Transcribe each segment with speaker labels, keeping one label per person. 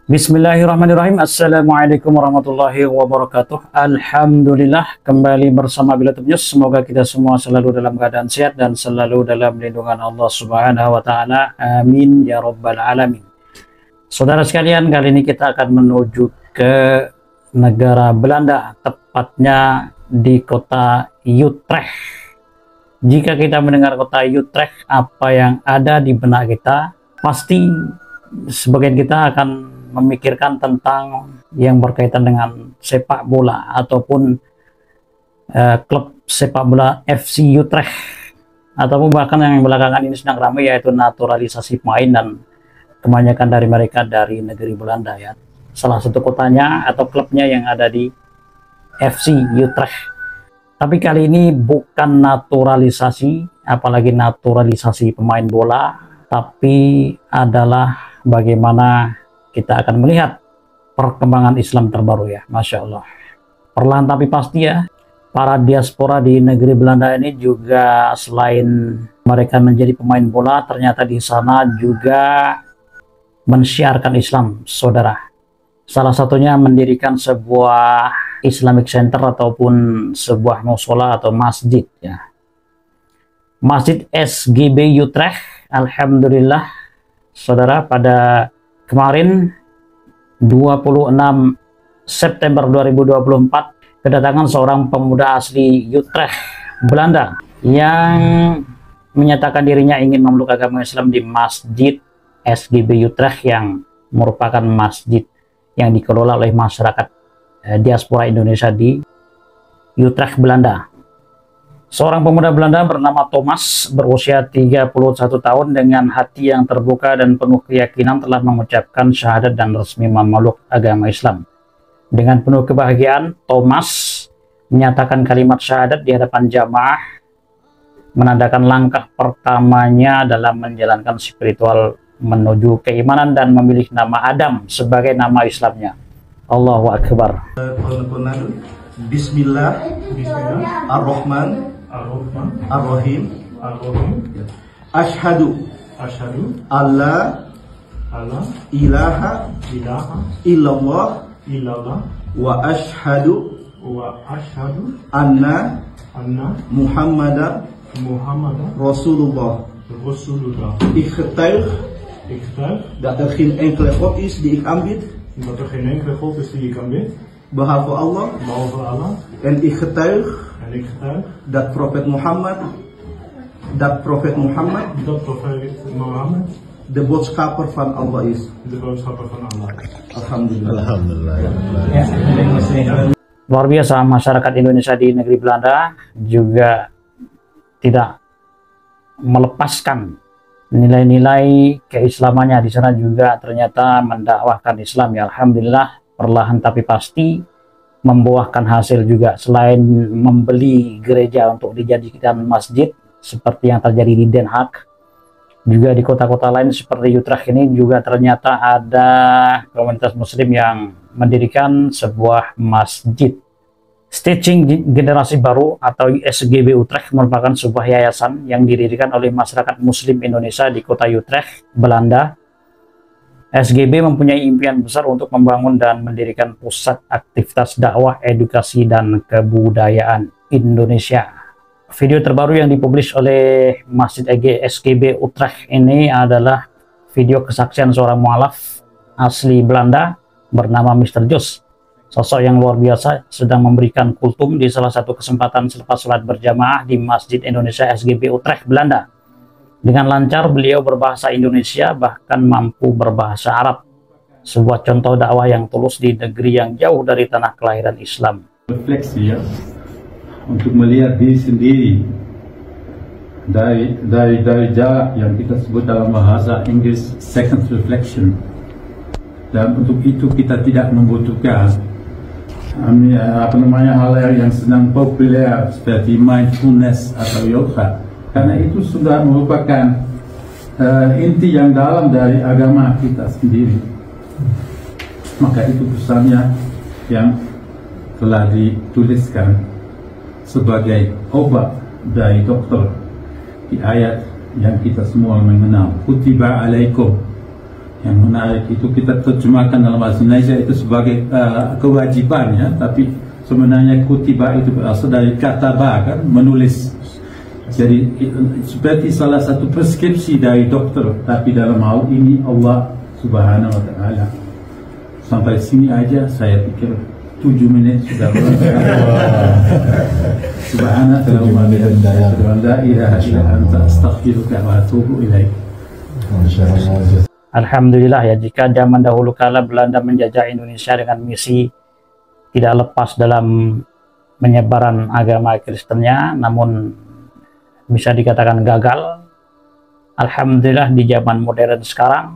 Speaker 1: Bismillahirrahmanirrahim. Assalamualaikum warahmatullahi wabarakatuh. Alhamdulillah, kembali bersama Bilatul News. Semoga kita semua selalu dalam keadaan sehat dan selalu dalam lindungan Allah Subhanahu wa taala. Amin ya rabbal alamin. Saudara sekalian, kali ini kita akan menuju ke negara Belanda, tepatnya di kota Utrecht. Jika kita mendengar kota Utrecht, apa yang ada di benak kita? Pasti sebagian kita akan memikirkan tentang yang berkaitan dengan sepak bola ataupun klub sepak bola FC Utrecht, ataupun bahkan yang belakangan ini sedang ramai, yaitu naturalisasi pemain, dan kebanyakan dari mereka dari negeri Belanda ya. Salah satu kotanya atau klubnya yang ada di FC Utrecht. Tapi kali ini bukan naturalisasi, apalagi naturalisasi pemain bola, tapi adalah bagaimana kita akan melihat perkembangan Islam terbaru ya, Masya Allah. Perlahan tapi pasti ya, para diaspora di negeri Belanda ini juga selain mereka menjadi pemain bola, ternyata di sana juga mensiarkan Islam, saudara. Salah satunya mendirikan sebuah Islamic Center ataupun sebuah musola atau masjid ya. Masjid SGB Utrecht, alhamdulillah, saudara, pada kemarin 26 September 2024 kedatangan seorang pemuda asli Utrecht, Belanda, yang menyatakan dirinya ingin memeluk agama Islam di Masjid SGB Utrecht, yang merupakan masjid yang dikelola oleh masyarakat diaspora Indonesia di Utrecht, Belanda. Seorang pemuda Belanda bernama Thomas, berusia 31 tahun, dengan hati yang terbuka dan penuh keyakinan telah mengucapkan syahadat dan resmi memeluk agama Islam. Dengan penuh kebahagiaan, Thomas menyatakan kalimat syahadat di hadapan jamaah, menandakan langkah pertamanya dalam menjalankan spiritual menuju keimanan dan memilih nama Adam sebagai nama Islamnya. Allahu Akbar.
Speaker 2: Bismillah, Ar-Rahim, Ashhadu alla ilaha illallah wa ashhadu anna Muhammadan Rasulullah. Ik getuig dat er geen enkele God is die ik aanbid, behalve Allah. En ik getuig dat Profet Muhammad de boodschapper van Allah is. Alhamdulillah.
Speaker 1: Luar biasa, masyarakat Indonesia di negeri Belanda juga tidak melepaskan nilai-nilai keislamannya. Di sana juga ternyata mendakwahkan Islam ya, alhamdulillah, perlahan tapi pasti membuahkan hasil juga. Selain membeli gereja untuk dijadikan masjid seperti yang terjadi di Den Haag, juga di kota-kota lain seperti Utrecht ini juga ternyata ada komunitas muslim yang mendirikan sebuah masjid. Stitching Generasi Baru atau SGB Utrecht merupakan sebuah yayasan yang didirikan oleh masyarakat muslim Indonesia di kota Utrecht, Belanda. SGB mempunyai impian besar untuk membangun dan mendirikan pusat aktivitas dakwah, edukasi, dan kebudayaan Indonesia. Video terbaru yang dipublish oleh Masjid SGB Utrecht ini adalah video kesaksian seorang mualaf asli Belanda bernama Mr. Jos. Sosok yang luar biasa sedang memberikan kultum di salah satu kesempatan selepas sholat berjamaah di Masjid Indonesia SGB Utrecht, Belanda. Dengan lancar beliau berbahasa Indonesia, bahkan mampu berbahasa Arab. Sebuah contoh dakwah yang tulus di negeri yang jauh dari tanah kelahiran Islam.
Speaker 3: Refleksi ya, untuk melihat diri sendiri dari jarak yang kita sebut dalam bahasa Inggris second reflection. Dan untuk itu kita tidak membutuhkan hal yang sedang populer seperti mindfulness atau yoga. Karena itu sudah merupakan inti yang dalam dari agama kita sendiri. Maka itu pesannya yang telah dituliskan sebagai obat dari dokter di ayat yang kita semua mengenal. Kutiba alaikum Yang menarik itu kita terjemahkan dalam bahasa Indonesia itu sebagai kewajiban ya, tapi sebenarnya kutiba itu berasal dari kata ba kan, menulis. Jadi seperti salah satu preskripsi dari dokter, tapi dalam hal ini Allah Subhanahu wa Ta'ala. Sampai sini aja saya pikir 7 menit sudah selesai. Subhanaka wa bihamdika la ilaha illa anta astaghfiruka wa atubu ilaik.
Speaker 1: Alhamdulillah ya, jika zaman dahulu kala Belanda menjajah Indonesia dengan misi tidak lepas dalam penyebaran agama Kristennya, namun bisa dikatakan gagal. Alhamdulillah di zaman modern sekarang,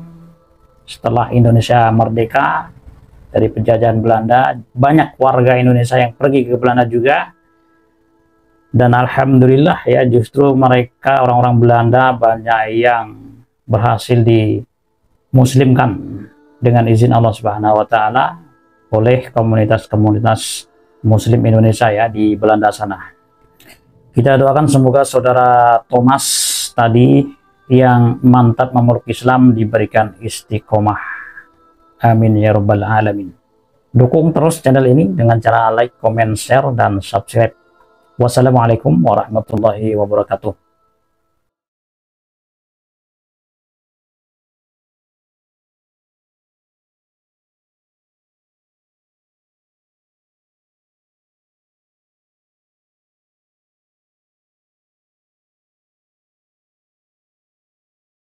Speaker 1: setelah Indonesia merdeka dari penjajahan Belanda, banyak warga Indonesia yang pergi ke Belanda juga. Dan alhamdulillah ya, justru mereka orang-orang Belanda banyak yang berhasil dimuslimkan dengan izin Allah Subhanahu wa Ta'ala oleh komunitas-komunitas muslim Indonesia ya di Belanda sana. Kita doakan semoga saudara Thomas tadi yang mantap memeluk Islam diberikan istiqomah. Amin ya rabbal alamin. Dukung terus channel ini dengan cara like, comment, share, dan subscribe. Wassalamualaikum warahmatullahi wabarakatuh.